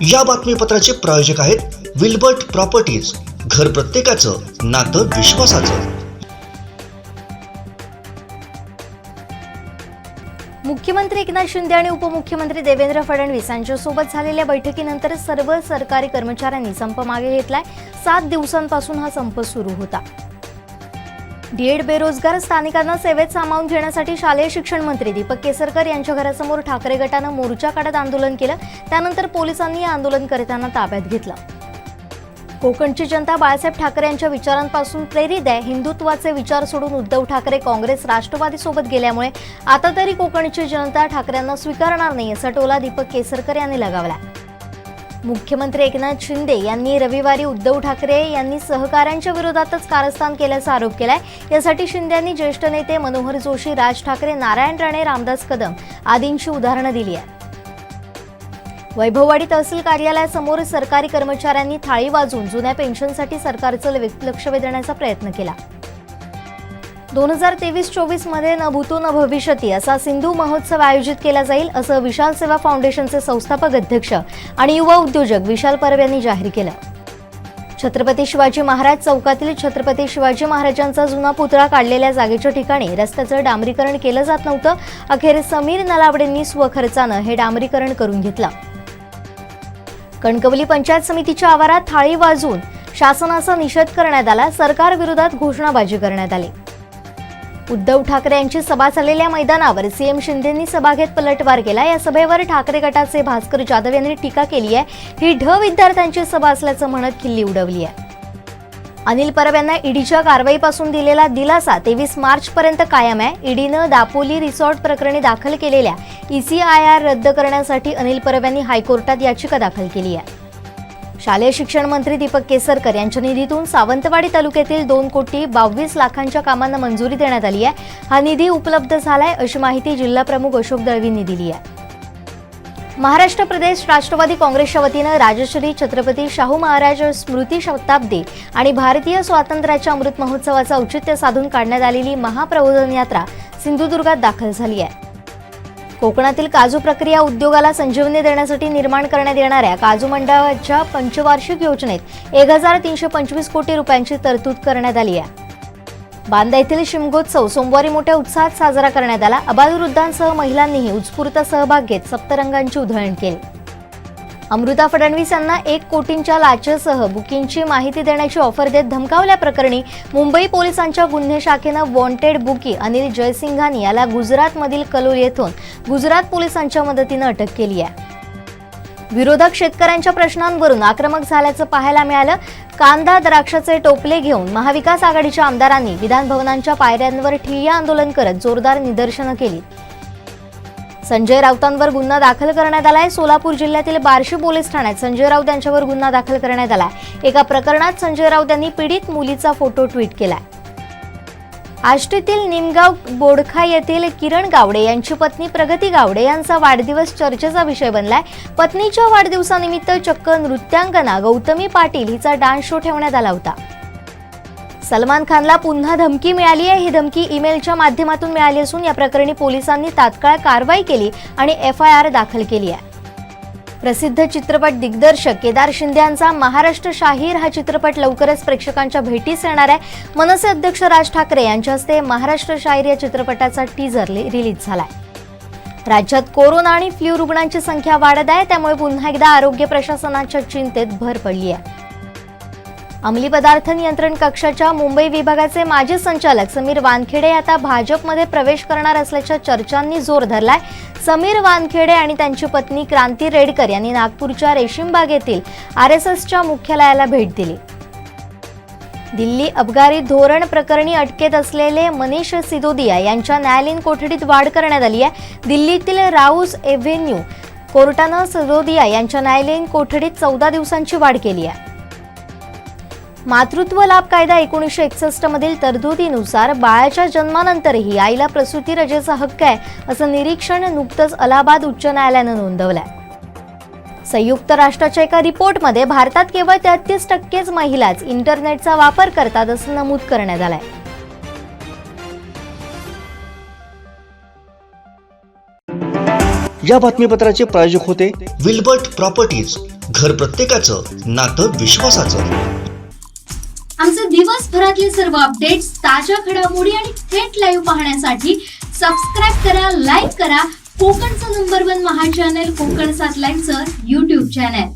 या बातमीपत्राचे प्रायोजक आहेत विल्बर्ट प्रॉपर्टीज, घर प्रत्येकाचं नातं विश्वासाचं। मुख्यमंत्री एकनाथ शिंदे आणि उपमुख्यमंत्री देवेंद्र फडणवीस यांच्यासोबत झालेल्या बैठकीनंतर सर्व सरकारी कर्मचाऱ्यांनी संप मागे घेतलाय। 7 दिवसांपासून हा संप सुरू होता। डीएड बेरोजगार स्थानिकांना सेवेत सामावून घेण्यासाठी शालेय शिक्षण मंत्री दीपक केसरकर यांच्या घरासमोर ठाकरे गटानं मोर्चा काढत आंदोलन केलं। त्यानंतर पोलिसांनी या आंदोलनकर्त्यांना ताब्यात घेतलं। कोकणची जनता बाळासाहेब ठाकरे यांच्या विचारांपासून प्रेरित आहे। हिंदुत्वाचे विचार सोडून उद्धव ठाकरे काँग्रेस राष्ट्रवादी सोबत गेल्यामुळे आता तरी कोकणची जनता ठाकरेंना स्वीकारणार नाही असा टोला दीपक केसरकर यांनी लगावला। मुख्यमंत्री एकनाथ शिंदे यांनी रविवारी उद्धव ठाकरे यांनी सहकाऱ्यांच्या विरोधातच कारस्थान केल्याचा आरोप केलाय। यासाठी शिंदे यांनी ज्येष्ठ नेते मनोहर जोशी, राज ठाकरे, नारायण राणे, रामदास कदम आदींची उदाहरणं दिली आहेत। वैभववाडी तहसील कार्यालयासमोर सरकारी कर्मचाऱ्यांनी थाळी वाजवून जुन्या पेन्शनसाठी सरकारचं लक्ष वेधण्याचा प्रयत्न केला। 2023-24 मध्ये न भूतो न भविष्यती असा सिंधू महोत्सव आयोजित केला जाईल असं विशाल सेवा फाउंडेशनचे संस्थापक अध्यक्ष आणि युवा उद्योजक विशाल परब यांनी जाहीर केलं। छत्रपती शिवाजी महाराज चौकातील छत्रपती शिवाजी महाराजांचा जुना पुतळा काढलेल्या जागेच्या ठिकाणी रस्त्याचं डांबरीकरण केलं जात नव्हतं। अखेर समीर नलावडेंनी स्वखर्चानं हे डांबरीकरण करून घेतलं। कणकवली पंचायत समितीच्या आवारात थाळी वाजवून शासनाचा निषेध करण्यात आला। सरकार विरोधात घोषणाबाजी करण्यात आली। उद्धव ठाकरे यांची सभा झालेल्या मैदानावर सीएम शिंदेंनी सभा घेत पलटवार केला। या सभेवर ठाकरे गटाचे भास्कर जाधव यांनी टीका केली आहे। ही विद्यार्थ्यांची सभा असल्याचं म्हणत खिल्ली उडवली आहे। अनिल परब यांना ईडीच्या कारवाईपासून दिलेला दिलासा 23 मार्चपर्यंत कायम आहे। ईडीनं दापोली रिसॉर्ट प्रकरणी दाखल केलेल्या ECIR रद्द करण्यासाठी अनिल परब यांनी हायकोर्टात याचिका दाखल केली आहे। शालेय शिक्षण मंत्री दीपक केसरकर यांच्या निधीतून सावंतवाडी तालुक्यातील 2,22,00,000 कामांना मंजुरी देण्यात आली आहे। हा निधी उपलब्ध झालाय अशी माहिती जिल्हा प्रमुख अशोक दळवींनी दिली आहे। महाराष्ट्र प्रदेश राष्ट्रवादी काँग्रेसच्या वतीनं राजश्री छत्रपती शाहू महाराज स्मृती शताब्दी आणि भारतीय स्वातंत्र्याच्या अमृत महोत्सवाचं औचित्य साधून काढण्यात आलेली महाप्रबोधन यात्रा सिंधुदुर्गात दाखल झाली आहे। कोकणातील काजू प्रक्रिया उद्योगाला संजीवनी देण्यासाठी निर्माण करण्यात येणाऱ्या काजू मंडळाच्या पंचवार्षिक योजनेत 1,325 कोटी रुपयांची तरतूद करण्यात आली आहे। बांदा येथील शिमगोत्सव सोमवारी मोठ्या उत्साहात साजरा करण्यात आला। अबालवृद्धांसह महिलांनीही उत्स्फूर्त सहभाग घेत सप्तरंगांची उधळण केली। अमृता फडणवीस यांना 1 कोटींच्या लाचेसह बुकींची माहिती देण्याची ऑफर देत धमकावल्याप्रकरणी मुंबई पोलिसांच्या गुन्हे शाखेनं वॉन्टेड बुकी अनिल जयसिंघानी याला गुजरातमधील कलोल येथून गुजरात पोलिसांच्या मदतीनं अटक केली आहे। विरोधक शेतकऱ्यांच्या प्रश्नांवरून आक्रमक झाल्याचं पाहायला मिळालं। कांदा द्राक्षाचे टोपले घेऊन महाविकास आघाडीच्या आमदारांनी विधानभवनाच्या पायऱ्यांवर ठिय्या आंदोलन करत जोरदार निदर्शनं केली। संजय राऊतांवर गुन्हा दाखल करण्यात आलाय। सोलापूर जिल्ह्यातील बार्शी पोलीस ठाण्यात संजय राऊत यांच्यावर गुन्हा दाखल करण्यात आलाय। एका प्रकरणात संजय राऊत यांनी पीडित मुलीचा फोटो ट्विट केलाय। आष्टीतील निमगाव बोडखा येथील किरण गावडे यांची पत्नी प्रगती गावडे यांचा वाढदिवस चर्चेचा विषय बनलाय। पत्नीच्या वाढदिवसानिमित्त चक्क नृत्यांगना गौतमी पाटील हिचा डान्स शो ठेवण्यात आला होता। सलमान खानला पुन्हा धमकी मिळाली आहे। ही धमकी ईमेलच्या माध्यमातून मिळाली असून या प्रकरणी पोलिसांनी तात्काळ कारवाई केली आणि FIR दाखल केली आहे। प्रसिद्ध चित्रपट दिग्दर्शक केदार शिंदे यांचा महाराष्ट्र शाहीर हा चित्रपट लवकरच प्रेक्षकांच्या भेटीस येणार आहे। मनसे अध्यक्ष राज ठाकरे यांच्या हस्ते महाराष्ट्र शाहीर या चित्रपटाचा टीझर रिलीज झालाय। राज्यात कोरोना आणि फ्लू रुग्णांची संख्या वाढत आहे, त्यामुळे पुन्हा एकदा आरोग्य प्रशासनाच्या चिंतेत भर पडली आहे। अंमली पदार्थ नियंत्रण कक्षाच्या मुंबई विभागाचे माजी संचालक समीर वानखेडे आता भाजपमध्ये प्रवेश करणार असल्याच्या चर्चांनी जोर धरलाय। समीर वानखेडे आणि त्यांची पत्नी क्रांती रेडकर यांनी नागपूरच्या रेशीमबाग येथील RSSच्या मुख्यालयाला भेट दिली। दिल्ली अबकारी धोरण प्रकरणी अटकेत असलेले मनीष सिसोदिया यांच्या न्यायालयीन कोठडीत वाढ करण्यात आली आहे। दिल्लीतील राऊस एव्हेन्यू कोर्टानं सिसोदिया यांच्या न्यायालयीन कोठडीत 14 दिवसांची वाढ केली आहे। मातृत्व लाभ कायदा 1961 मधील तरतुदीनुसार बाळाच्या जन्मानंतरही आईला प्रसूती रजेचा हक्क आहे असं निरीक्षण नुकतंच अलाहाबाद उच्च न्यायालयानं नोंदवलंय। संयुक्त राष्ट्राच्या एका रिपोर्टमध्ये भारतात केवळ 33% महिलाच इंटरनेटचा वापर करतात असं नमूद करण्यात आलंय। या बातमीपत्राचे प्रायोजक होते विल्बर्ट प्रॉपर्टीज, घर प्रत्येकाचं नातं विश्वासाचं. आमचे दिवसभरातले सर्व अपडेट्स, ताज्या घडामोडी आणि थेट लाईव्ह पाहण्यासाठी सबस्क्राईब करा, लाईक करा कोकणचं नंबर 1 महा चॅनल कोकण 7 लाईव्हचं YouTube चॅनल.